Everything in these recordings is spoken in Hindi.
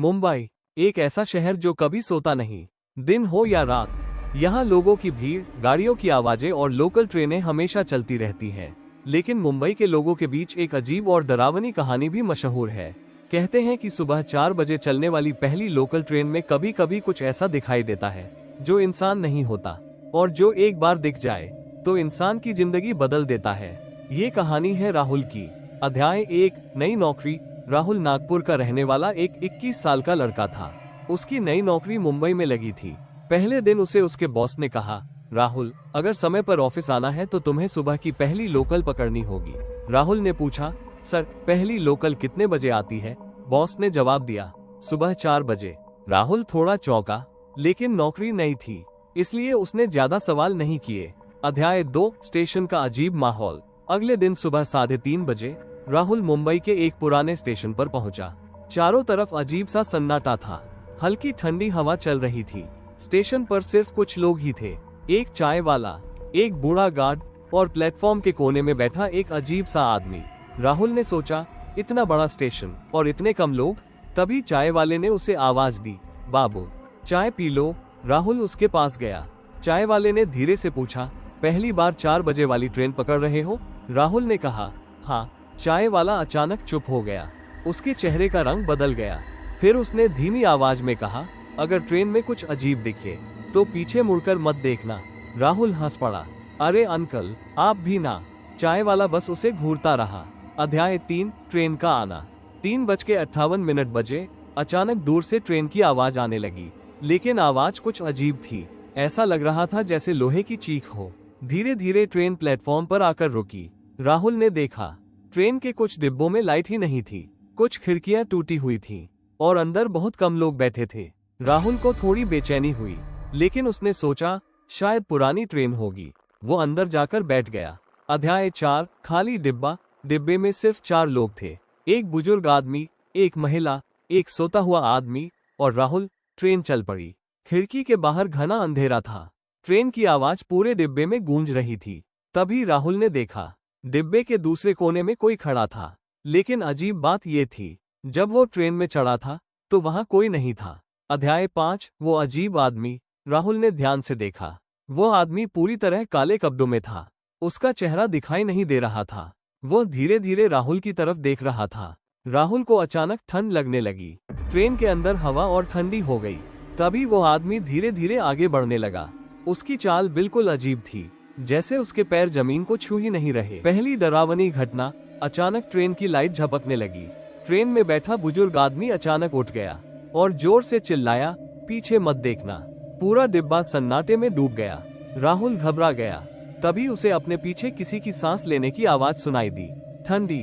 मुंबई एक ऐसा शहर जो कभी सोता नहीं, दिन हो या रात। यहाँ लोगों की भीड़, गाड़ियों की आवाजें और लोकल ट्रेनें हमेशा चलती रहती हैं। लेकिन मुंबई के लोगों के बीच एक अजीब और डरावनी कहानी भी मशहूर है। कहते हैं कि सुबह 4 बजे चलने वाली पहली लोकल ट्रेन में कभी कभी कुछ ऐसा दिखाई देता है जो इंसान नहीं होता, और जो एक बार दिख जाए तो इंसान की जिंदगी बदल देता है। ये कहानी है राहुल की। अध्याय 1, नई नौकरी। राहुल नागपुर का रहने वाला एक 21 साल का लड़का था। उसकी नई नौकरी मुंबई में लगी थी। पहले दिन उसे उसके बॉस ने कहा, राहुल, अगर समय पर ऑफिस आना है तो तुम्हें सुबह की पहली लोकल पकड़नी होगी। राहुल ने पूछा, सर, पहली लोकल कितने बजे आती है? बॉस ने जवाब दिया, सुबह 4 बजे। राहुल थोड़ा चौंका, लेकिन नौकरी नई थी, इसलिए उसने ज्यादा सवाल नहीं किए। अध्याय 2, स्टेशन का अजीब माहौल। अगले दिन सुबह 3:30 बजे राहुल मुंबई के एक पुराने स्टेशन पर पहुंचा। चारों तरफ अजीब सा सन्नाटा था। हल्की ठंडी हवा चल रही थी। स्टेशन पर सिर्फ कुछ लोग ही थे, एक चाय वाला, एक बूढ़ा गार्ड और प्लेटफॉर्म के कोने में बैठा एक अजीब सा आदमी। राहुल ने सोचा, इतना बड़ा स्टेशन और इतने कम लोग। तभी चाय वाले ने उसे आवाज दी, बाबू, चाय पी लो। राहुल उसके पास गया। चाय वाले ने धीरे से पूछा, पहली बार 4 बजे वाली ट्रेन पकड़ रहे हो? राहुल ने कहा, हाँ। चाय वाला अचानक चुप हो गया। उसके चेहरे का रंग बदल गया। फिर उसने धीमी आवाज में कहा, अगर ट्रेन में कुछ अजीब दिखे तो पीछे मुड़कर मत देखना। राहुल हंस पड़ा, अरे अंकल, आप भी ना। चाय वाला बस उसे घूरता रहा। अध्याय 3, ट्रेन का आना। 3:58 बजे अचानक दूर से ट्रेन की आवाज आने लगी, लेकिन आवाज कुछ अजीब थी। ऐसा लग रहा था जैसे लोहे की चीख हो। धीरे धीरे ट्रेन प्लेटफॉर्म पर आकर रुकी। राहुल ने देखा, ट्रेन के कुछ डिब्बों में लाइट ही नहीं थी, कुछ खिड़कियां टूटी हुई थीं, और अंदर बहुत कम लोग बैठे थे। राहुल को थोड़ी बेचैनी हुई, लेकिन उसने सोचा, शायद पुरानी ट्रेन होगी। वो अंदर जाकर बैठ गया। अध्याय 4, खाली डिब्बा। डिब्बे में सिर्फ 4 लोग थे, एक बुजुर्ग आदमी, एक महिला, एक सोता हुआ आदमी और राहुल। ट्रेन चल पड़ी। खिड़की के बाहर घना अंधेरा था। ट्रेन की आवाज पूरे डिब्बे में गूंज रही थी। तभी राहुल ने देखा, डिब्बे के दूसरे कोने में कोई खड़ा था। लेकिन अजीब बात यह थी, जब वो ट्रेन में चढ़ा था तो वहां कोई नहीं था। अध्याय 5, वो अजीब आदमी। राहुल ने ध्यान से देखा। वो आदमी पूरी तरह काले कपड़ों में था। उसका चेहरा दिखाई नहीं दे रहा था। वो धीरे धीरे राहुल की तरफ देख रहा था। राहुल को अचानक ठंड लगने लगी। ट्रेन के अंदर हवा और ठंडी हो गई। तभी वो आदमी धीरे धीरे आगे बढ़ने लगा। उसकी चाल बिल्कुल अजीब थी, जैसे उसके पैर जमीन को छू ही नहीं रहे। पहली डरावनी घटना, अचानक ट्रेन की लाइट झपकने लगी। ट्रेन में बैठा बुजुर्ग आदमी अचानक उठ गया और जोर से चिल्लाया, पीछे मत देखना। पूरा डिब्बा सन्नाटे में डूब गया। राहुल घबरा गया। तभी उसे अपने पीछे किसी की सांस लेने की आवाज सुनाई दी, ठंडी,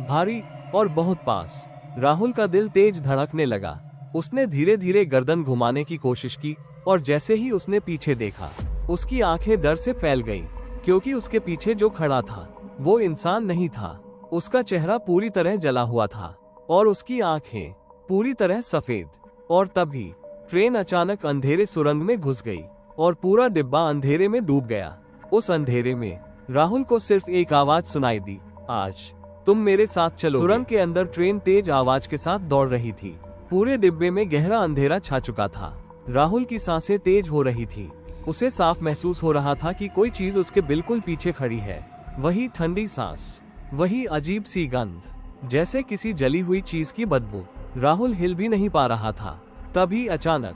भारी और बहुत पास। राहुल का दिल तेज धड़कने लगा। उसने धीरे धीरे गर्दन घुमाने की कोशिश की, और जैसे ही उसने पीछे देखा, उसकी आंखें डर से फैल गईं, क्योंकि उसके पीछे जो खड़ा था वो इंसान नहीं था। उसका चेहरा पूरी तरह जला हुआ था और उसकी आंखें पूरी तरह सफेद। और तभी ट्रेन अचानक अंधेरे सुरंग में घुस गई और पूरा डिब्बा अंधेरे में डूब गया। उस अंधेरे में राहुल को सिर्फ एक आवाज सुनाई दी, आज तुम मेरे साथ चलो। सुरंग के अंदर ट्रेन तेज आवाज के साथ दौड़ रही थी। पूरे डिब्बे में गहरा अंधेरा छा चुका था। राहुल की सांसें तेज हो रही थी। उसे साफ महसूस हो रहा था कि कोई चीज उसके बिल्कुल पीछे खड़ी है। वही ठंडी सांस, वही अजीब सी गंध, जैसे किसी जली हुई चीज की बदबू। राहुल हिल भी नहीं पा रहा था। तभी अचानक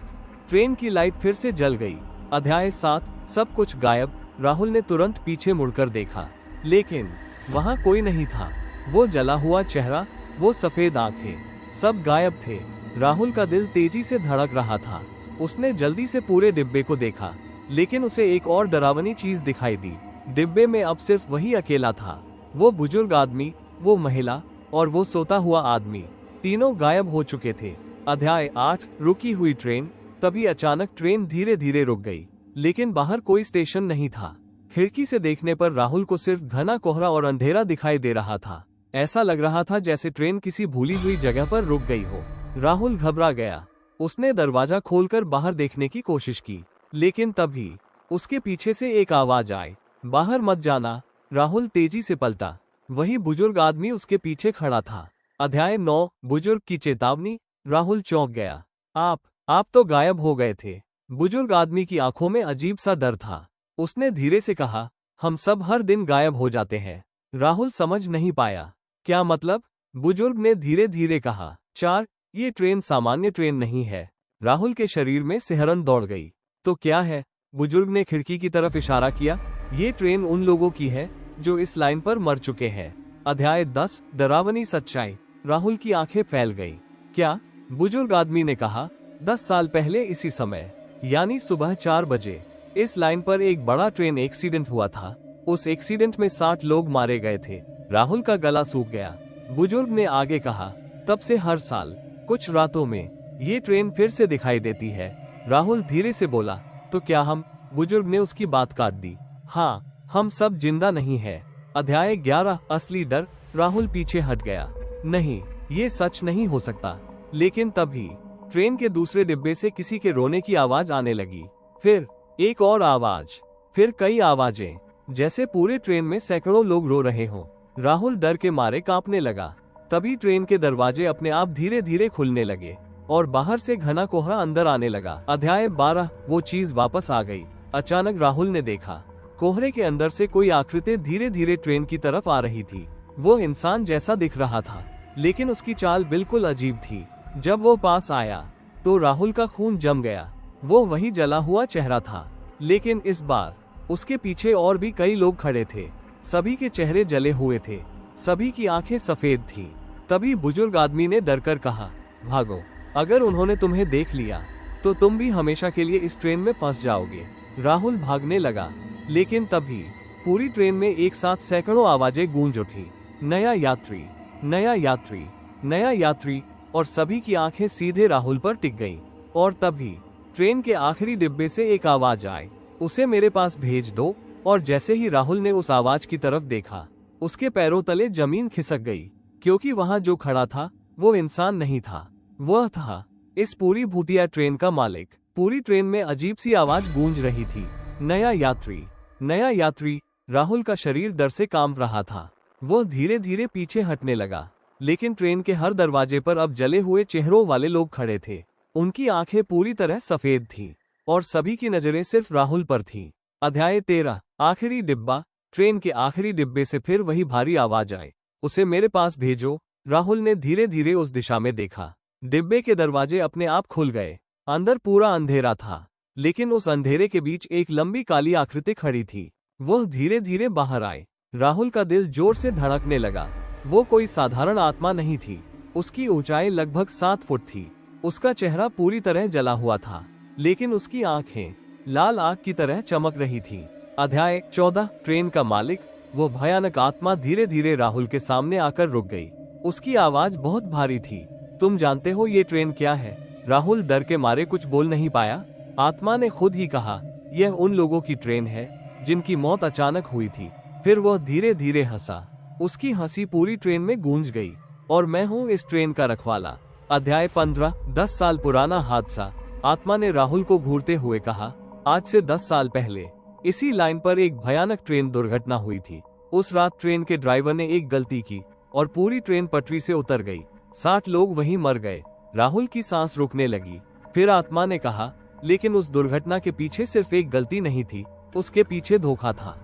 ट्रेन की लाइट फिर से जल गई। अध्याय 7, सब कुछ गायब। राहुल ने तुरंत पीछे मुड़कर देखा, लेकिन वहां कोई नहीं था। वो जला हुआ चेहरा, वो सफेद आंखें, सब गायब थे। राहुल का दिल तेजी से धड़क रहा था। उसने जल्दी से पूरे डिब्बे को देखा, लेकिन उसे एक और डरावनी चीज दिखाई दी। डिब्बे में अब सिर्फ वही अकेला था। वो बुजुर्ग आदमी, वो महिला और वो सोता हुआ आदमी, तीनों गायब हो चुके थे। अध्याय 8, रुकी हुई ट्रेन। तभी अचानक ट्रेन धीरे धीरे रुक गई, लेकिन बाहर कोई स्टेशन नहीं था। खिड़की से देखने पर राहुल को सिर्फ घना कोहरा और अंधेरा दिखाई दे रहा था। ऐसा लग रहा था जैसे ट्रेन किसी भूली हुई जगह पर रुक गई हो। राहुल घबरा गया। उसने दरवाजा खोलकर बाहर देखने की कोशिश की, लेकिन तभी उसके पीछे से एक आवाज आई, बाहर मत जाना। राहुल तेजी से पलटा। वही बुजुर्ग आदमी उसके पीछे खड़ा था। अध्याय 9, बुजुर्ग की चेतावनी। राहुल चौंक गया। आप तो गायब हो गए थे। बुजुर्ग आदमी की आंखों में अजीब सा डर था। उसने धीरे से कहा, हम सब हर दिन गायब हो जाते हैं। राहुल समझ नहीं पाया। क्या मतलब? बुजुर्ग ने धीरे धीरे कहा। 4, ये ट्रेन सामान्य ट्रेन नहीं है। राहुल के शरीर में सिहरन दौड़ गई। तो क्या है? बुजुर्ग ने खिड़की की तरफ इशारा किया। ये ट्रेन उन लोगों की है जो इस लाइन पर मर चुके हैं। अध्याय 10, डरावनी सच्चाई। राहुल की आंखें फैल गईं। क्या? बुजुर्ग आदमी ने कहा, 10 साल पहले इसी समय, यानी सुबह 4 बजे, इस लाइन पर एक बड़ा ट्रेन एक्सीडेंट हुआ था। उस एक्सीडेंट में 60 लोग मारे गए थे। राहुल का गला सूख गया। बुजुर्ग ने आगे कहा, तब से हर साल कुछ रातों में ये ट्रेन फिर से दिखाई देती है। राहुल धीरे से बोला, तो क्या हम? बुजुर्ग ने उसकी बात काट दी। हाँ, हम सब जिंदा नहीं है। अध्याय 11, असली डर। राहुल पीछे हट गया। नहीं, ये सच नहीं हो सकता। लेकिन तभी ट्रेन के दूसरे डिब्बे से किसी के रोने की आवाज आने लगी। फिर एक और आवाज, फिर कई आवाजें, जैसे पूरे ट्रेन में सैकड़ों लोग रो रहे हों। राहुल डर के मारे कांपने लगा। तभी ट्रेन के दरवाजे अपने आप धीरे धीरे खुलने लगे और बाहर से घना कोहरा अंदर आने लगा। अध्याय 12, वो चीज वापस आ गई। अचानक राहुल ने देखा, कोहरे के अंदर से कोई आकृति धीरे धीरे ट्रेन की तरफ आ रही थी। वो इंसान जैसा दिख रहा था, लेकिन उसकी चाल बिल्कुल अजीब थी। जब वो पास आया तो राहुल का खून जम गया। वो वही जला हुआ चेहरा था, लेकिन इस बार उसके पीछे और भी कई लोग खड़े थे। सभी के चेहरे जले हुए थे, सभी की आंखें सफेद थीं। तभी बुजुर्ग आदमी ने डरकर कहा, भागो। अगर उन्होंने तुम्हें देख लिया तो तुम भी हमेशा के लिए इस ट्रेन में फंस जाओगे। राहुल भागने लगा, लेकिन तभी पूरी ट्रेन में एक साथ सैकड़ों आवाजें गूंज उठी। नया यात्री, नया यात्री, नया यात्री, और सभी की आंखें सीधे राहुल पर टिक गईं। और तभी ट्रेन के आखिरी डिब्बे से एक आवाज आई, उसे मेरे पास भेज दो। और जैसे ही राहुल ने उस आवाज की तरफ देखा, उसके पैरों तले जमीन खिसक गई, क्योंकि वहां जो खड़ा था वो इंसान नहीं था, वह था इस पूरी भूतिया ट्रेन का मालिक। पूरी ट्रेन में अजीब सी आवाज गूंज रही थी, नया यात्री, नया यात्री। राहुल का शरीर डर से कांप रहा था। वह धीरे धीरे पीछे हटने लगा, लेकिन ट्रेन के हर दरवाजे पर अब जले हुए चेहरों वाले लोग खड़े थे। उनकी आंखें पूरी तरह सफेद थीं और सभी की नजरें सिर्फ राहुल पर थीं। अध्याय 13, आखिरी डिब्बा। ट्रेन के आखिरी डिब्बे से फिर वही भारी आवाज आई, उसे मेरे पास भेजो। राहुल ने धीरे धीरे उस दिशा में देखा। डिब्बे के दरवाजे अपने आप खुल गए। अंदर पूरा अंधेरा था, लेकिन उस अंधेरे के बीच एक लंबी काली आकृति खड़ी थी। वह धीरे धीरे बाहर आई। राहुल का दिल जोर से धड़कने लगा। वो कोई साधारण आत्मा नहीं थी। उसकी ऊंचाई लगभग 7 फुट थी। उसका चेहरा पूरी तरह जला हुआ था, लेकिन उसकी आंखें लाल आग की तरह चमक रही थी। अध्याय 14, ट्रेन का मालिक। वो भयानक आत्मा धीरे धीरे राहुल के सामने आकर रुक गई। उसकी आवाज बहुत भारी थी। तुम जानते हो ये ट्रेन क्या है? राहुल डर के मारे कुछ बोल नहीं पाया। आत्मा ने खुद ही कहा, यह उन लोगों की ट्रेन है जिनकी मौत अचानक हुई थी। फिर वह धीरे धीरे हंसा। उसकी हंसी पूरी ट्रेन में गूंज गई। और मैं हूँ इस ट्रेन का रखवाला। अध्याय 15, 10 साल पुराना हादसा। आत्मा ने राहुल को घूरते हुए कहा, आज से 10 साल पहले इसी लाइन पर एक भयानक ट्रेन दुर्घटना हुई थी। उस रात ट्रेन के ड्राइवर ने एक गलती की और पूरी ट्रेन पटरी से उतर गई। 60 लोग वहीं मर गए। राहुल की सांस रुकने लगी। फिर आत्मा ने कहा, लेकिन उस दुर्घटना के पीछे सिर्फ एक गलती नहीं थी, उसके पीछे धोखा था।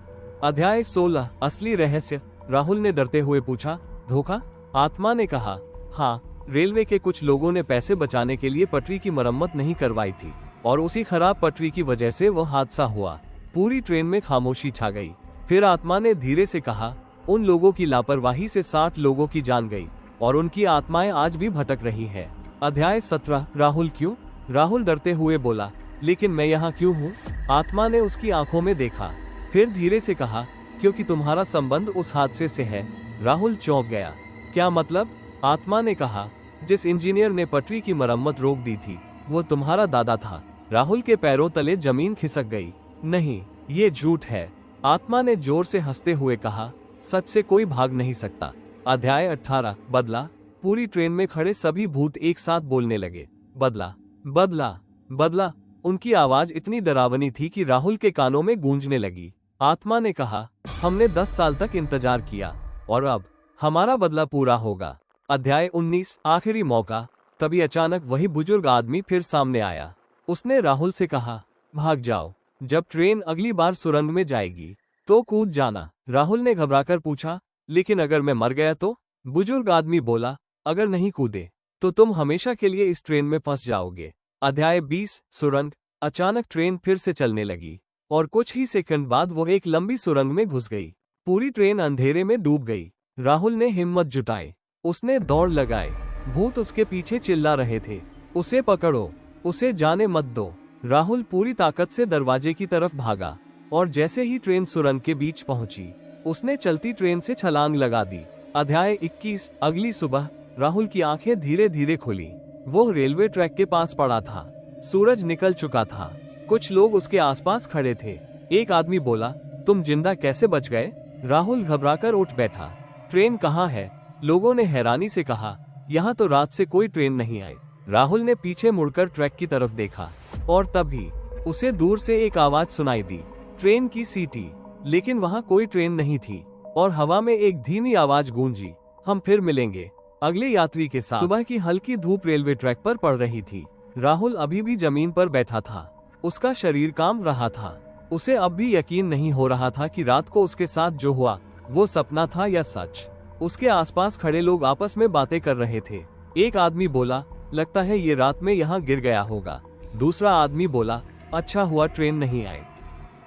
अध्याय 16, असली रहस्य। राहुल ने डरते हुए पूछा, धोखा? आत्मा ने कहा, हाँ, रेलवे के कुछ लोगों ने पैसे बचाने के लिए पटरी की मरम्मत नहीं करवाई थी और उसी खराब पटरी की वजह से वह हादसा हुआ। पूरी ट्रेन में खामोशी छा गई। फिर आत्मा ने धीरे से कहा, उन लोगों की लापरवाही से 60 लोगों की जान गई और उनकी आत्माएं आज भी भटक रही है। अध्याय 17, राहुल क्यों? राहुल डरते हुए बोला, लेकिन मैं यहाँ क्यों हूँ? आत्मा ने उसकी आंखों में देखा, फिर धीरे से कहा, क्योंकि तुम्हारा संबंध उस हादसे से है। राहुल चौंक गया। क्या मतलब? आत्मा ने कहा, जिस इंजीनियर ने पटरी की मरम्मत रोक दी थी वो तुम्हारा दादा था। राहुल के पैरों तले जमीन खिसक गई। नहीं, ये झूठ है। आत्मा ने जोर से हंसते हुए कहा, सच से कोई भाग नहीं सकता। अध्याय 18, बदला। पूरी ट्रेन में खड़े सभी भूत एक साथ बोलने लगे, बदला, बदला, बदला। उनकी आवाज इतनी डरावनी थी कि राहुल के कानों में गूंजने लगी। आत्मा ने कहा, हमने 10 साल तक इंतजार किया और अब हमारा बदला पूरा होगा। अध्याय 19, आखिरी मौका। तभी अचानक वही बुजुर्ग आदमी फिर सामने आया। उसने राहुल से कहा, भाग जाओ, जब ट्रेन अगली बार सुरंग में जाएगी तो कूद जाना। राहुल ने घबराकर पूछा, लेकिन अगर मैं मर गया तो? बुजुर्ग आदमी बोला, अगर नहीं कूदे तो तुम हमेशा के लिए इस ट्रेन में फंस जाओगे। अध्याय 20 सुरंग। अचानक ट्रेन फिर से चलने लगी और कुछ ही सेकंड बाद वो एक लंबी सुरंग में घुस गई। पूरी ट्रेन अंधेरे में डूब गई। राहुल ने हिम्मत जुटाई, उसने दौड़ लगाई। भूत उसके पीछे चिल्ला रहे थे, उसे पकड़ो, उसे जाने मत दो। राहुल पूरी ताकत से दरवाजे की तरफ भागा और जैसे ही ट्रेन सुरंग के बीच पहुंची, उसने चलती ट्रेन से छलांग लगा दी। अध्याय 21 अगली सुबह राहुल की आंखें धीरे धीरे खुली। वो रेलवे ट्रैक के पास पड़ा था। सूरज निकल चुका था। कुछ लोग उसके आसपास खड़े थे। एक आदमी बोला, तुम जिंदा कैसे बच गए? राहुल घबराकर उठ बैठा। ट्रेन कहाँ है? लोगों ने हैरानी से कहा, यहाँ तो रात से कोई ट्रेन नहीं आई। राहुल ने पीछे मुड़कर ट्रैक की तरफ देखा और तभी उसे दूर से एक आवाज सुनाई दी, ट्रेन की सीटी। लेकिन वहाँ कोई ट्रेन नहीं थी और हवा में एक धीमी आवाज गूंजी, हम फिर मिलेंगे अगले यात्री के साथ। सुबह की हल्की धूप रेलवे ट्रैक पर पड़ रही थी। राहुल अभी भी जमीन पर बैठा था। उसका शरीर कांप रहा था। उसे अब भी यकीन नहीं हो रहा था कि रात को उसके साथ जो हुआ वो सपना था या सच। उसके आसपास खड़े लोग आपस में बातें कर रहे थे। एक आदमी बोला, लगता है ये रात में यहाँ गिर गया होगा। दूसरा आदमी बोला, अच्छा हुआ ट्रेन नहीं आई,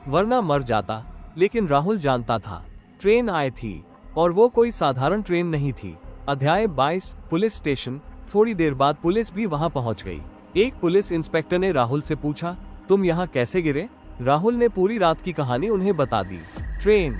वरना मर जाता। लेकिन राहुल जानता था ट्रेन आई थी और वो कोई साधारण ट्रेन नहीं थी। अध्याय 22 पुलिस स्टेशन। थोड़ी देर बाद पुलिस भी वहां पहुंच गई। एक पुलिस इंस्पेक्टर ने राहुल से पूछा, तुम यहाँ कैसे गिरे? राहुल ने पूरी रात की कहानी उन्हें बता दी, ट्रेन,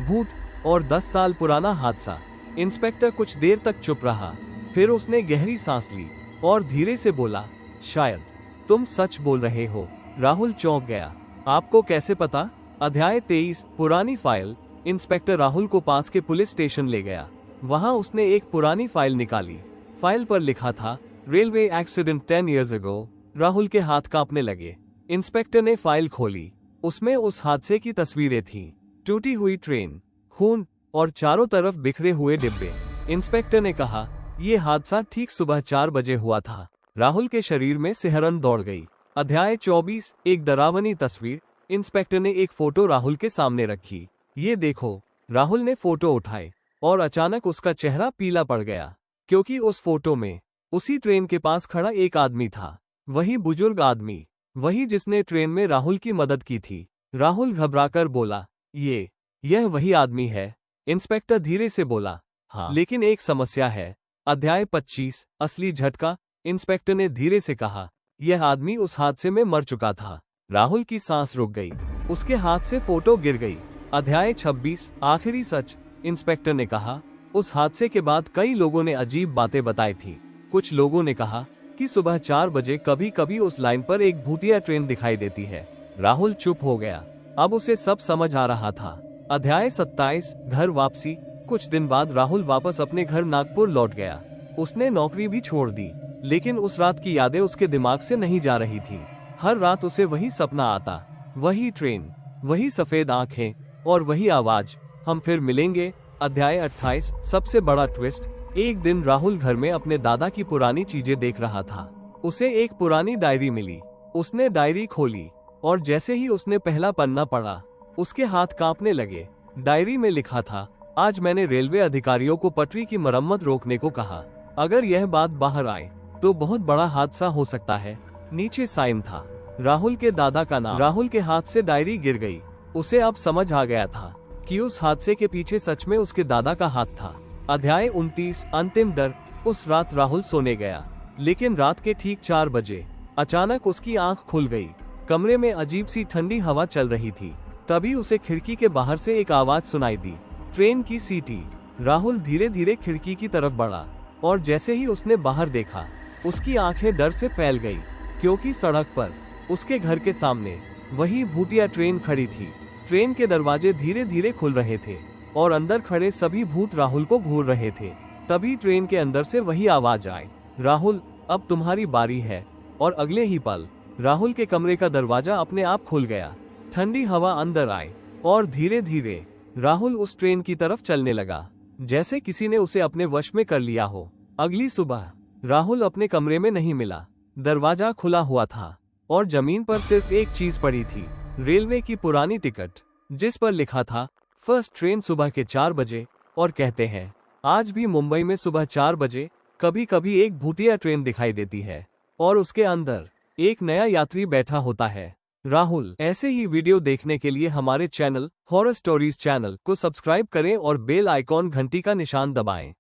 भूत और 10 साल पुराना हादसा। इंस्पेक्टर कुछ देर तक चुप रहा, फिर उसने गहरी सांस ली और धीरे से बोला, शायद तुम सच बोल रहे हो। राहुल चौंक गया, आपको कैसे पता? अध्याय 23 पुरानी फाइल। इंस्पेक्टर राहुल को पास के पुलिस स्टेशन ले गया। वहां उसने एक पुरानी फाइल निकाली। फाइल पर लिखा था, railway accident 10 years ago। Rahul के हाथ कांपने लगे। इंस्पेक्टर ने फाइल खोली। उसमें उस हादसे की तस्वीरें थीं, टूटी हुई ट्रेन, खून और चारों तरफ बिखरे हुए डिब्बे। इंस्पेक्टर ने कहा, ये हादसा ठीक सुबह 4 बजे हुआ था। राहुल के शरीर में सिहरन दौड़ गई। अध्याय 24 एक डरावनी तस्वीर। इंस्पेक्टर ने एक फोटो राहुल के सामने रखी। ये देखो। राहुल ने फोटो उठाई और अचानक उसका चेहरा पीला पड़ गया, क्योंकि उस फोटो में उसी ट्रेन के पास खड़ा एक आदमी था। वही बुजुर्ग आदमी, वही जिसने ट्रेन में राहुल की मदद की थी। राहुल घबराकर बोला, यह वही आदमी है। इंस्पेक्टर धीरे से बोला, हाँ, लेकिन एक समस्या है। अध्याय 25 असली झटका। इंस्पेक्टर ने धीरे से कहा, यह आदमी उस हादसे में मर चुका था। राहुल की सांस रुक गई। उसके हाथ से फोटो गिर गई। अध्याय 26 आखिरी सच। इंस्पेक्टर ने कहा, उस हादसे के बाद कई लोगों ने अजीब बातें बताई थी। कुछ लोगों ने कहा कि सुबह 4 बजे कभी कभी उस लाइन पर एक भूतिया ट्रेन दिखाई देती है। राहुल चुप हो गया। अब उसे सब समझ आ रहा था। अध्याय 27 घर वापसी। कुछ दिन बाद राहुल वापस अपने घर नागपुर लौट गया। उसने नौकरी भी छोड़ दी, लेकिन उस रात की यादें उसके दिमाग से नहीं जा रही थी। हर रात उसे वही सपना आता, वही ट्रेन, वही सफेद आंखें और वही आवाज, हम फिर मिलेंगे। अध्याय 28 सबसे बड़ा ट्विस्ट। एक दिन राहुल घर में अपने दादा की पुरानी चीजें देख रहा था। उसे एक पुरानी डायरी मिली। उसने डायरी खोली और जैसे ही उसने पहला पन्ना पढ़ा, उसके हाथ कांपने लगे। डायरी में लिखा था, आज मैंने रेलवे अधिकारियों को पटरी की मरम्मत रोकने को कहा। अगर यह बात बाहर आए तो बहुत बड़ा हादसा हो सकता है। नीचे साइन था, राहुल के दादा का नाम। राहुल के हाथ से डायरी गिर गई। उसे अब समझ आ गया था कि उस हादसे के पीछे सच में उसके दादा का हाथ था। अध्याय 29 अंतिम डर। उस रात राहुल सोने गया, लेकिन रात के ठीक 4 बजे अचानक उसकी आंख खुल गई। कमरे में अजीब सी ठंडी हवा चल रही थी। तभी उसे खिड़की के बाहर से एक आवाज सुनाई दी, ट्रेन की सीटी। राहुल धीरे धीरे खिड़की की तरफ बढ़ा और जैसे ही उसने बाहर देखा, उसकी आंखें डर से फैल गई, क्योंकि सड़क पर उसके घर के सामने वही भूतिया ट्रेन खड़ी थी। ट्रेन के दरवाजे धीरे धीरे खुल रहे थे और अंदर खड़े सभी भूत राहुल को घूर रहे थे। तभी ट्रेन के अंदर से वही आवाज आई, राहुल अब तुम्हारी बारी है। और अगले ही पल राहुल के कमरे का दरवाजा अपने आप खुल गया। ठंडी हवा अंदर आई और धीरे धीरे राहुल उस ट्रेन की तरफ चलने लगा, जैसे किसी ने उसे अपने वश में कर लिया हो। अगली सुबह राहुल अपने कमरे में नहीं मिला। दरवाजा खुला हुआ था और जमीन पर सिर्फ एक चीज पड़ी थी, रेलवे की पुरानी टिकट, जिस पर लिखा था फर्स्ट ट्रेन सुबह के 4 बजे। और कहते हैं आज भी मुंबई में सुबह 4 बजे कभी कभी एक भूतिया ट्रेन दिखाई देती है और उसके अंदर एक नया यात्री बैठा होता है, राहुल। ऐसे ही वीडियो देखने के लिए हमारे चैनल हॉरर स्टोरीज चैनल को सब्सक्राइब करें और बेल आइकॉन घंटी का निशान दबाएं।